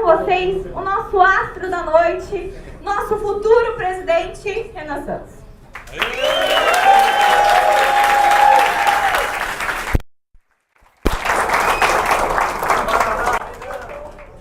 com vocês o nosso astro da noite, nosso futuro presidente, Renan Santos.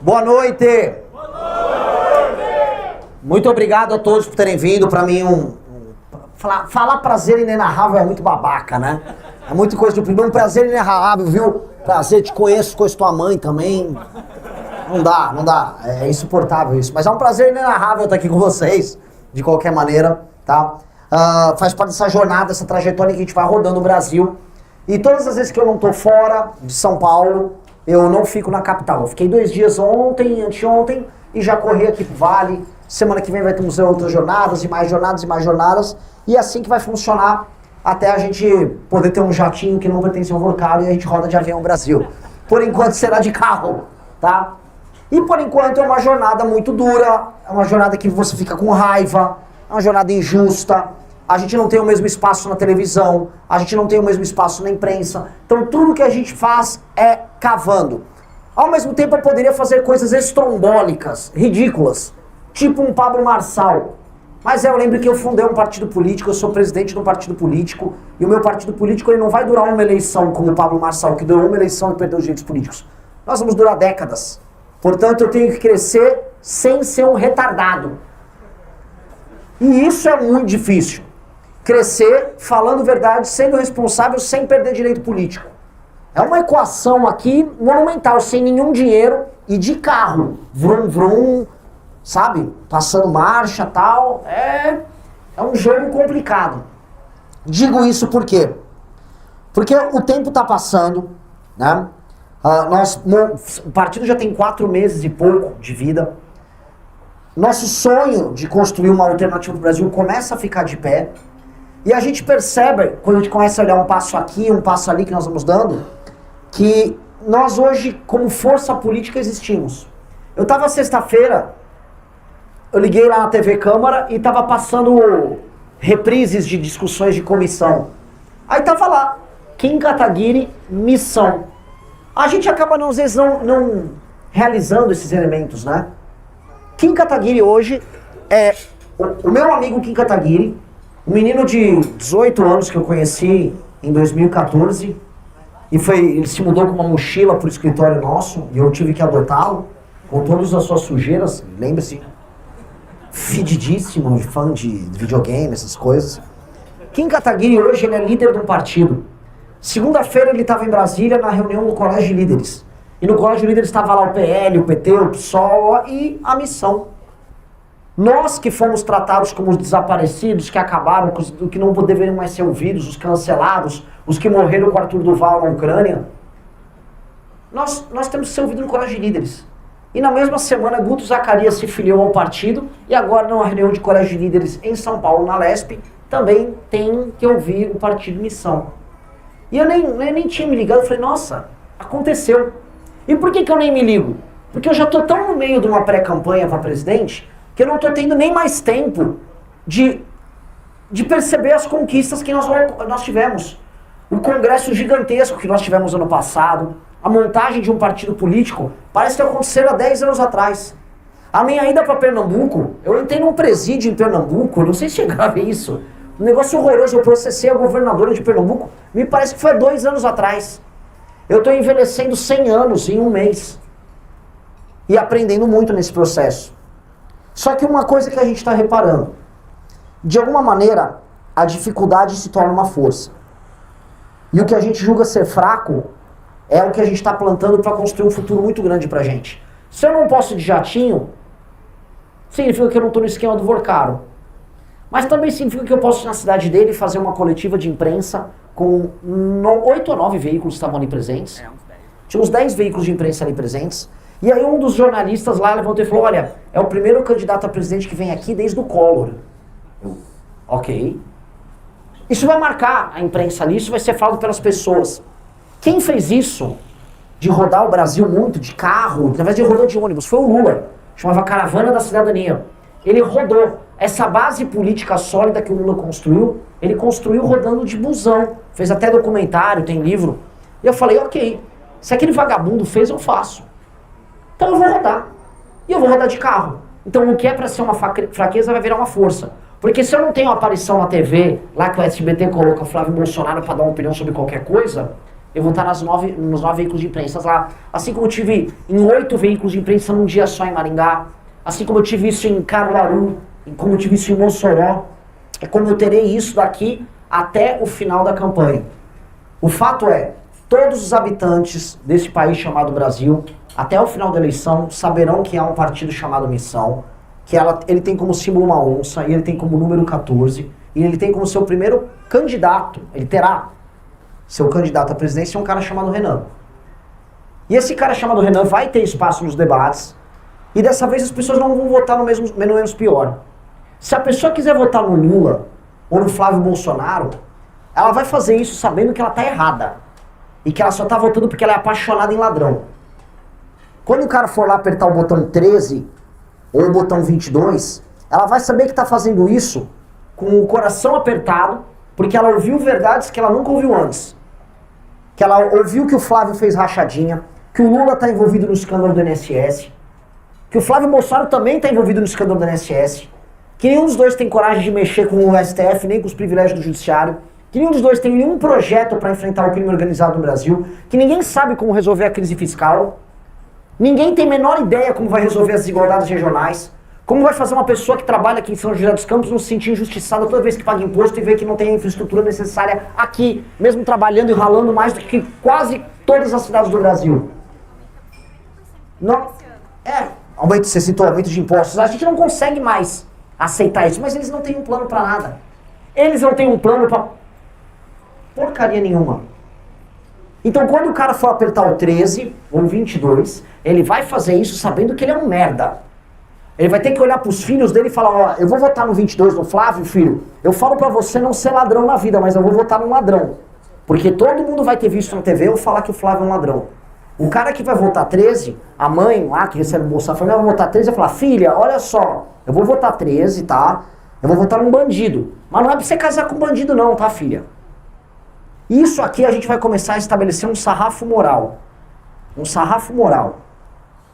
Boa noite! Muito obrigado a todos por terem vindo. Pra mim, falar prazer inenarrável é muito babaca, né? É muita coisa do primeiro. Um prazer inenarrável, viu? Prazer, te conheço tua mãe também. Não dá. É insuportável isso. Mas é um prazer inenarrável estar aqui com vocês, de qualquer maneira, tá? Faz parte dessa jornada, dessa trajetória que a gente vai rodando no Brasil. E todas as vezes que eu não tô fora de São Paulo, eu não fico na capital. Eu fiquei 2 dias ontem, anteontem, e já corri aqui pro Vale. Semana que vem vai ter outras jornadas, e mais jornadas, e mais jornadas. E é assim que vai funcionar até a gente poder ter um jatinho que não pertence ao Vorcaro e a gente roda de avião no Brasil. Por enquanto será de carro, tá? E por enquanto é uma jornada muito dura, é uma jornada que você fica com raiva, é uma jornada injusta. A gente não tem o mesmo espaço na televisão, a gente não tem o mesmo espaço na imprensa. Então tudo que a gente faz é cavando. Ao mesmo tempo eu poderia fazer coisas estrombólicas, ridículas, tipo um Pablo Marçal. Mas eu lembro que eu fundei um partido político, eu sou presidente de um partido político, e o meu partido político ele não vai durar uma eleição como o Pablo Marçal, que durou uma eleição e perdeu os direitos políticos. Nós vamos durar décadas. Portanto, eu tenho que crescer sem ser um retardado. E isso é muito difícil. Crescer falando verdade, sendo responsável, sem perder direito político. É uma equação aqui monumental, sem nenhum dinheiro e de carro. Vrum, vrum, sabe? Passando marcha e tal. É um jogo complicado. Digo isso por quê? Porque o tempo está passando, né? O partido já tem 4 meses e pouco de vida. Nosso sonho de construir uma alternativa para o Brasil começa a ficar de pé. E a gente percebe, quando a gente começa a olhar um passo aqui, um passo ali que nós vamos dando, que nós hoje, como força política, existimos. Eu estava sexta-feira, eu liguei lá na TV Câmara e estava passando reprises de discussões de comissão. Aí estava lá, Kim Kataguiri, missão. A gente acaba, às vezes, não realizando esses elementos, né? Kim Kataguiri hoje é o meu amigo Kim Kataguiri, um menino de 18 anos que eu conheci em 2014, e ele se mudou com uma mochila pro escritório nosso, e eu tive que adotá-lo, com todas as suas sujeiras, lembre-se, fedidíssimo, fã de videogame, essas coisas. Kim Kataguiri hoje ele é líder de um partido. Segunda-feira ele estava em Brasília na reunião do Colégio de Líderes. E no Colégio de Líderes estava lá o PL, o PT, o PSOL e a missão. Nós que fomos tratados como os desaparecidos, que acabaram, que não deveriam mais ser ouvidos, os cancelados, os que morreram com o Arthur Duval na Ucrânia, nós temos que ser ouvidos no Colégio de Líderes. E na mesma semana, Guto Zacarias se filiou ao partido e agora numa reunião de Colégio de Líderes em São Paulo, na Lesp, também tem que ouvir o partido Missão. E eu nem tinha me ligado, eu falei, nossa, aconteceu. E por que eu nem me ligo? Porque eu já tô tão no meio de uma pré-campanha para presidente que eu não tô tendo nem mais tempo de perceber as conquistas que nós tivemos. O congresso gigantesco que nós tivemos ano passado, a montagem de um partido político, parece ter acontecido há 10 anos atrás. A minha ida para Pernambuco, eu entrei num presídio em Pernambuco, não sei se chegaram a ver isso, um negócio horroroso, eu processei a governadora de Pernambuco, me parece que foi há 2 anos atrás. Eu estou envelhecendo 100 anos em um mês. E aprendendo muito nesse processo. Só que uma coisa que a gente está reparando, de alguma maneira, a dificuldade se torna uma força. E o que a gente julga ser fraco é o que a gente está plantando para construir um futuro muito grande para a gente. Se eu não posso ir de jatinho, significa que eu não estou no esquema do Vorcaro. Mas também significa que eu posso ir na cidade dele e fazer uma coletiva de imprensa com 8 ou 9 veículos que estavam ali presentes. Tinha uns 10 veículos de imprensa ali presentes. E aí um dos jornalistas lá levantou e falou, olha, é o primeiro candidato a presidente que vem aqui desde o Collor. Ok. Isso vai marcar a imprensa ali, isso vai ser falado pelas pessoas. Quem fez isso, de rodar o Brasil muito, de carro, ao invés de rodar de ônibus, foi o Lula. Chamava Caravana da Cidadania. Ele rodou. Essa base política sólida que o Lula construiu, ele construiu rodando de busão. Fez até documentário, tem livro. E eu falei, ok, se aquele vagabundo fez, eu faço. Então eu vou rodar. e eu vou rodar de carro. Então o que é para ser uma fraqueza vai virar uma força. Porque se eu não tenho aparição na TV, lá que o SBT coloca Flávio Bolsonaro para dar uma opinião sobre qualquer coisa, eu vou estar nos 9 veículos de imprensa lá. Assim como eu tive em 8 veículos de imprensa num dia só em Maringá, assim como eu tive isso em Caruaru, como eu tive isso em Mossoró, é como eu terei isso daqui até o final da campanha. O fato é, todos os habitantes desse país chamado Brasil, até o final da eleição, saberão que há um partido chamado Missão, que ele tem como símbolo uma onça, e ele tem como número 14, e ele tem como seu primeiro candidato, ele terá seu candidato à presidência, um cara chamado Renan. E esse cara chamado Renan vai ter espaço nos debates, e dessa vez as pessoas não vão votar no menos pior. Se a pessoa quiser votar no Lula, ou no Flávio Bolsonaro, ela vai fazer isso sabendo que ela está errada, e que ela só está votando porque ela é apaixonada em ladrão. Quando o cara for lá apertar o botão 13, ou o botão 22, ela vai saber que está fazendo isso com o coração apertado, porque ela ouviu verdades que ela nunca ouviu antes. Que ela ouviu que o Flávio fez rachadinha, que o Lula está envolvido no escândalo do INSS, que o Flávio Bolsonaro também está envolvido no escândalo do INSS, que nenhum dos dois tem coragem de mexer com o STF, nem com os privilégios do judiciário, que nenhum dos dois tem nenhum projeto para enfrentar o crime organizado no Brasil, que ninguém sabe como resolver a crise fiscal, ninguém tem a menor ideia como vai resolver as desigualdades regionais, como vai fazer uma pessoa que trabalha aqui em São José dos Campos não se sentir injustiçada toda vez que paga imposto e vê que não tem a infraestrutura necessária aqui, mesmo trabalhando e ralando mais do que quase todas as cidades do Brasil. Não, você citou aumento de impostos, a gente não consegue mais aceitar isso, mas eles não têm um plano para nada. Eles não têm um plano para porcaria nenhuma. Então quando o cara for apertar o 13 ou o 22, ele vai fazer isso sabendo que ele é um merda. Ele vai ter que olhar pros filhos dele e falar, ó, eu vou votar no 22 no Flávio, filho, eu falo pra você não ser ladrão na vida, mas eu vou votar num ladrão. Porque todo mundo vai ter visto na TV eu falar que o Flávio é um ladrão. O cara que vai votar 13, a mãe lá que recebe o Bolsa Família vai votar 13 e vai falar, filha, olha só, eu vou votar 13, tá? Eu vou votar num bandido. Mas não é pra você casar com bandido não, tá, filha? Isso aqui a gente vai começar a estabelecer um sarrafo moral. Um sarrafo moral.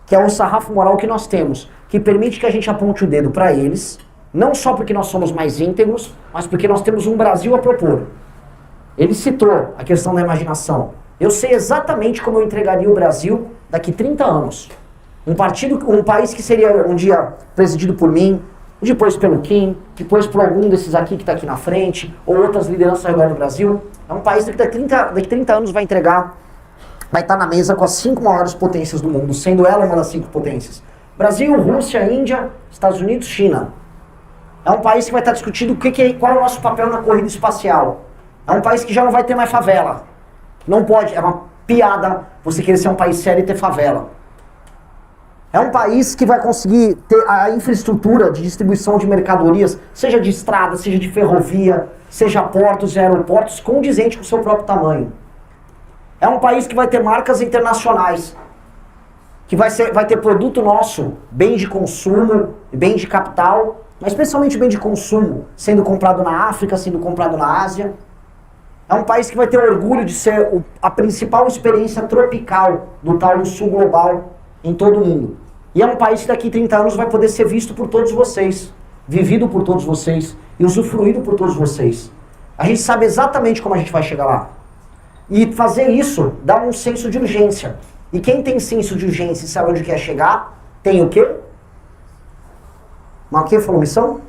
Que é o sarrafo moral que nós temos, que permite que a gente aponte o dedo para eles, não só porque nós somos mais íntegros, mas porque nós temos um Brasil a propor. Ele citou a questão da imaginação. Eu sei exatamente como eu entregaria o Brasil daqui 30 anos. Um país que seria um dia presidido por mim, depois pelo Kim, depois por algum desses aqui que está aqui na frente, ou outras lideranças ao redor do Brasil. É um país que daqui 30 anos vai estar na mesa com as 5 maiores potências do mundo, sendo ela uma das 5 potências. Brasil, Rússia, Índia, Estados Unidos, China. É um país que vai estar discutindo qual é o nosso papel na corrida espacial. É um país que já não vai ter mais favela. Não pode, é uma piada você querer ser um país sério e ter favela. É um país que vai conseguir ter a infraestrutura de distribuição de mercadorias, seja de estrada, seja de ferrovia, seja portos e aeroportos, condizente com o seu próprio tamanho. É um país que vai ter marcas internacionais, que vai ter produto nosso, bem de consumo, bem de capital, mas especialmente bem de consumo, sendo comprado na África, sendo comprado na Ásia. É um país que vai ter orgulho de ser a principal experiência tropical do tal do sul global em todo o mundo. E é um país que daqui a 30 anos vai poder ser visto por todos vocês, vivido por todos vocês e usufruído por todos vocês. A gente sabe exatamente como a gente vai chegar lá. E fazer isso dá um senso de urgência. E quem tem senso de urgência e sabe onde quer chegar, tem o quê? Mas o que falou missão?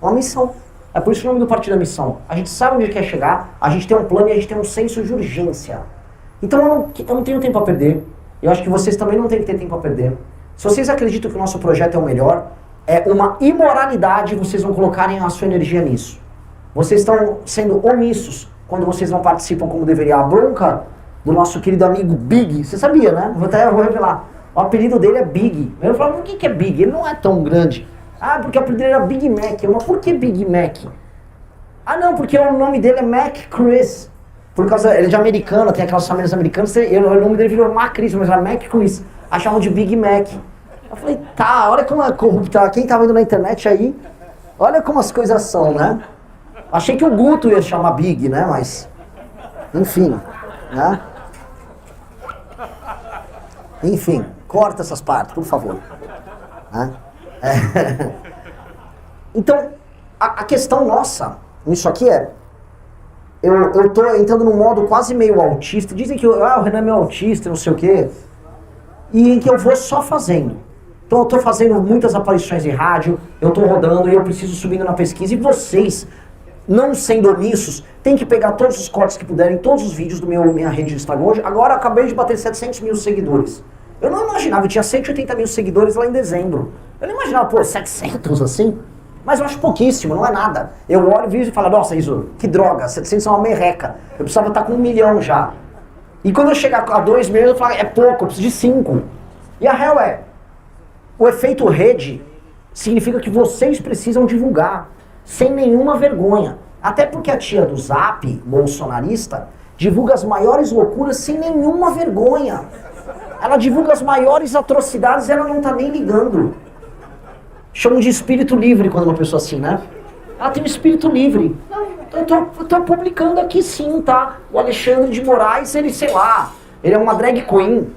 Uma missão. É por isso o nome do partido é missão. A gente sabe onde quer chegar, a gente tem um plano e a gente tem um senso de urgência. Então eu não tenho tempo a perder. Eu acho que vocês também não têm que ter tempo a perder. Se vocês acreditam que o nosso projeto é o melhor, é uma imoralidade vocês não colocarem a sua energia nisso. Vocês estão sendo omissos quando vocês não participam como deveria. A bronca do nosso querido amigo Big, você sabia, né? Vou revelar. O apelido dele é Big. Eu falo, por que é Big? Ele não é tão grande. Ah, porque o apelido dele era Big Mac. Mas por que Big Mac? Ah, não, porque o nome dele é Mac Chris. Por causa, ele é de americano, tem aquelas famílias americanas, o nome dele virou Macris, mas era Mac Chris. Achavam de Big Mac. Eu falei, tá, olha como é corrupta. Quem tá vendo na internet aí, olha como as coisas são, né? Achei que o Guto ia chamar Big, né? Mas, enfim, né? Enfim, corta essas partes, por favor. Né? Então, a questão nossa nisso aqui é, eu tô entrando num modo quase meio autista. Dizem que o Renan é meio autista, não sei o quê. E em que eu vou só fazendo. Então eu tô fazendo muitas aparições em rádio, eu tô rodando e eu preciso subindo na pesquisa. E vocês, não sendo omissos, tem que pegar todos os cortes que puderem, todos os vídeos do minha rede de Instagram hoje. Agora eu acabei de bater 700 mil seguidores. Eu não imaginava, eu tinha 180 mil seguidores lá em dezembro. Eu não imaginava, pô, 700 assim? Mas eu acho pouquíssimo, não é nada. Eu olho o vídeo e falo, nossa, Iso, que droga, 700 é uma merreca. Eu precisava estar com 1 milhão já. E quando eu chegar a 2 milhões, eu falo, é pouco, eu preciso de 5. E a real é, o efeito rede significa que vocês precisam divulgar, sem nenhuma vergonha. Até porque a tia do Zap, bolsonarista, divulga as maiores loucuras sem nenhuma vergonha. Ela divulga as maiores atrocidades e ela não tá nem ligando. Chamam de espírito livre quando uma pessoa assim, né? Ela tem um espírito livre. Eu tô publicando aqui sim, tá? O Alexandre de Moraes, ele, sei lá, ele é uma drag queen.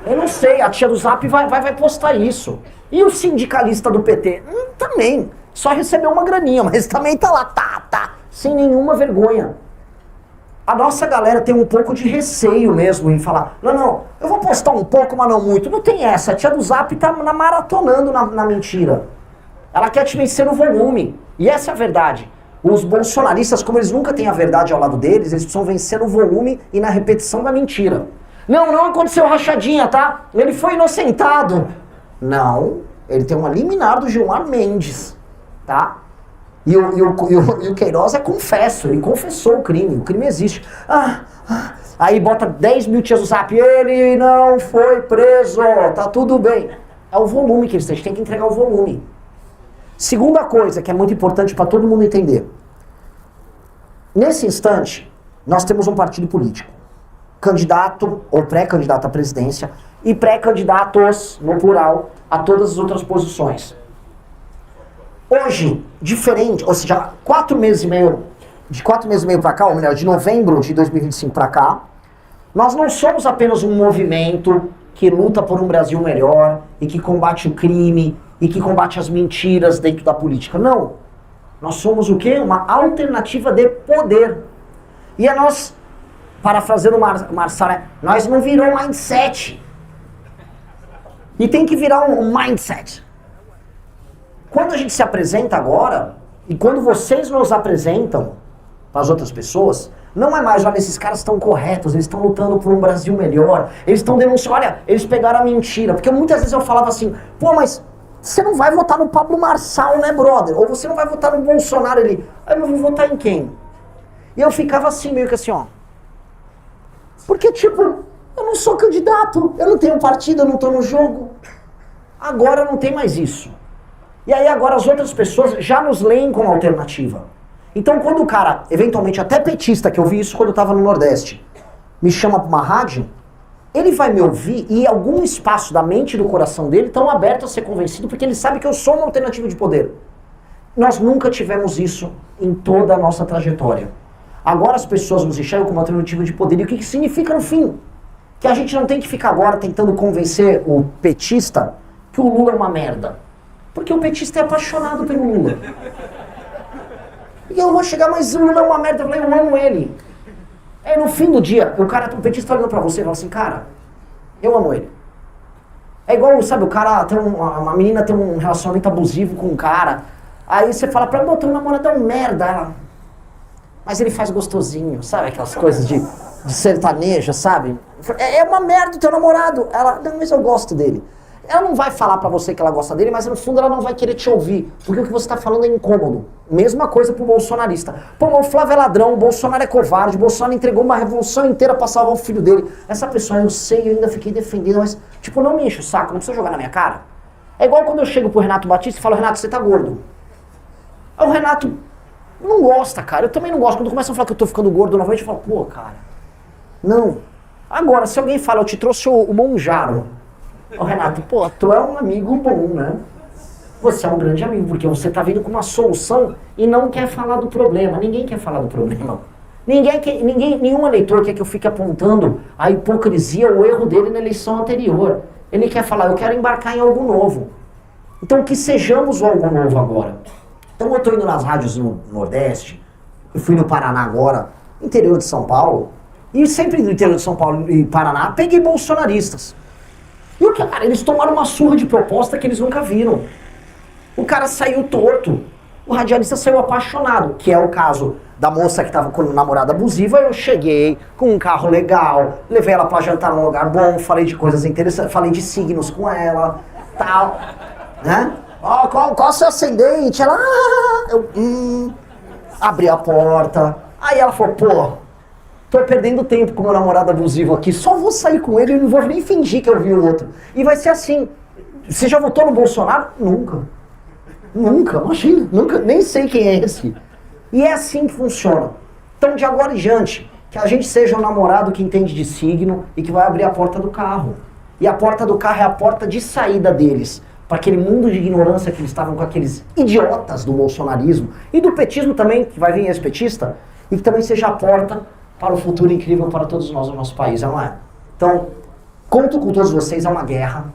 Eu não sei, a tia do Zap vai postar isso. E o sindicalista do PT? Também. Só recebeu uma graninha, mas também tá lá, tá, sem nenhuma vergonha. A nossa galera tem um pouco de receio mesmo em falar, não, eu vou postar um pouco, mas não muito. Não tem essa, a tia do Zap tá maratonando na mentira. Ela quer te vencer no volume. E essa é a verdade. Os bolsonaristas, como eles nunca têm a verdade ao lado deles, eles precisam vencer no volume e na repetição da mentira. Não aconteceu rachadinha, tá? Ele foi inocentado. Não, ele tem uma liminar do Gilmar Mendes, tá? E o Queiroz é confesso, ele confessou o crime existe. Aí bota 10 mil tias do Zap, ele não foi preso, tá tudo bem. É o volume que eles têm, a gente tem que entregar o volume. Segunda coisa que é muito importante para todo mundo entender. Nesse instante, nós temos um partido político. Candidato ou pré-candidato à presidência e pré-candidatos, no plural, a todas as outras posições. Hoje, diferente, ou seja, de 4 meses e meio pra cá, ou melhor, de novembro de 2025 pra cá, nós não somos apenas um movimento que luta por um Brasil melhor e que combate o crime e que combate as mentiras dentro da política. Não. Nós somos o quê? Uma alternativa de poder. E nós, parafraseando o Marçal, nós não virou mindset. E tem que virar um mindset. Quando a gente se apresenta agora, e quando vocês nos apresentam para as outras pessoas, não é mais, olha, esses caras estão corretos, eles estão lutando por um Brasil melhor, eles estão denunciando, olha, eles pegaram a mentira. Porque muitas vezes eu falava assim, pô, mas você não vai votar no Pablo Marçal, né, brother? Ou você não vai votar no Bolsonaro, ele, eu vou votar em quem? E eu ficava assim, meio que assim, ó. Porque, tipo, eu não sou candidato, eu não tenho partido, eu não tô no jogo. Agora não tem mais isso. E aí agora as outras pessoas já nos leem como alternativa. Então quando o cara, eventualmente até petista, que eu vi isso quando eu tava no Nordeste, me chama pra uma rádio, ele vai me ouvir e algum espaço da mente e do coração dele estão abertos a ser convencido, porque ele sabe que eu sou uma alternativa de poder. Nós nunca tivemos isso em toda a nossa trajetória. Agora as pessoas nos enxergam como alternativa de poder. E o que significa no fim? Que a gente não tem que ficar agora tentando convencer o petista que o Lula é uma merda. Porque o petista é apaixonado pelo Lula. E eu vou chegar, mas o Lula é uma merda, eu amo ele. É no fim do dia, o petista olhando pra você e fala assim, cara, eu amo ele. É igual, sabe, o cara tem uma menina tem um relacionamento abusivo com um cara, aí você fala pra ela, teu namorado é um merda, ela, mas ele faz gostosinho, sabe, aquelas coisas de sertaneja, sabe? É uma merda o teu namorado. Ela, não, mas eu gosto dele. Ela não vai falar pra você que ela gosta dele, mas no fundo ela não vai querer te ouvir, porque o que você tá falando é incômodo. Mesma coisa pro bolsonarista. Pô, o Flávio é ladrão, o Bolsonaro é covarde, o Bolsonaro entregou uma revolução inteira pra salvar o filho dele. Essa pessoa, eu sei, eu ainda fiquei defendendo, mas, tipo, não me enche o saco, não precisa jogar na minha cara. É igual quando eu chego pro Renato Batista e falo, Renato, você tá gordo. Aí o Renato não gosta, cara, eu também não gosto. Quando começam a falar que eu tô ficando gordo novamente, eu falo, pô, cara, não. Agora, se alguém fala, eu te trouxe o Monjaro. Ô Renato, pô, tu é um amigo bom, né? Você é um grande amigo, porque você tá vindo com uma solução e não quer falar do problema. Ninguém quer falar do problema. Nenhum eleitor quer que eu fique apontando a hipocrisia ou o erro dele na eleição anterior. Ele quer falar, eu quero embarcar em algo novo. Então que sejamos algo novo agora. Então eu tô indo nas rádios no Nordeste, eu fui no Paraná agora, interior de São Paulo, e sempre no interior de São Paulo e Paraná, peguei bolsonaristas. E o cara, eles tomaram uma surra de proposta que eles nunca viram. O cara saiu torto, o radialista saiu apaixonado, que é o caso da moça que tava com namorada abusiva. Eu cheguei com um carro legal, levei ela pra jantar num lugar bom, falei de coisas interessantes, falei de signos com ela, tal, né? Ó, qual é o seu ascendente? Ela, abri a porta, aí ela falou, pô, tô perdendo tempo com meu namorado abusivo aqui, só vou sair com ele e não vou nem fingir que eu vi o outro. E vai ser assim. Você já votou no Bolsonaro? Nunca. Nunca, imagina, nunca, nem sei quem é esse. E é assim que funciona. Então, de agora em diante, que a gente seja um namorado que entende de signo e que vai abrir a porta do carro. E a porta do carro é a porta de saída deles, para aquele mundo de ignorância que eles estavam com aqueles idiotas do bolsonarismo e do petismo também, que vai vir ex-petista, e que também seja a porta para o futuro incrível para todos nós no nosso país, não é? Então, conto com todos vocês, é uma guerra.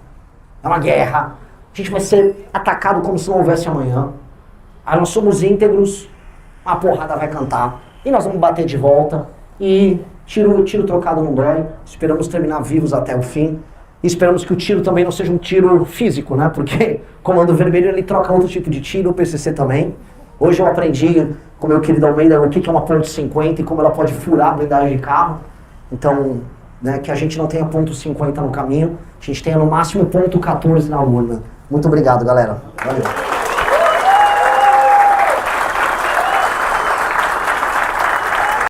É uma guerra. A gente vai ser atacado como se não houvesse amanhã. Aí nós somos íntegros, a porrada vai cantar, e nós vamos bater de volta, e tiro trocado não dói, esperamos terminar vivos até o fim, e esperamos que o tiro também não seja um tiro físico, né? Porque Comando Vermelho, ele troca outro tipo de tiro, o PCC também. Hoje eu aprendi com meu querido Almeida o que é uma ponto .50 e como ela pode furar a blindagem de carro. Então, né, que a gente não tenha ponto .50 no caminho, a gente tenha no máximo ponto .14 na urna. Muito obrigado, galera. Valeu.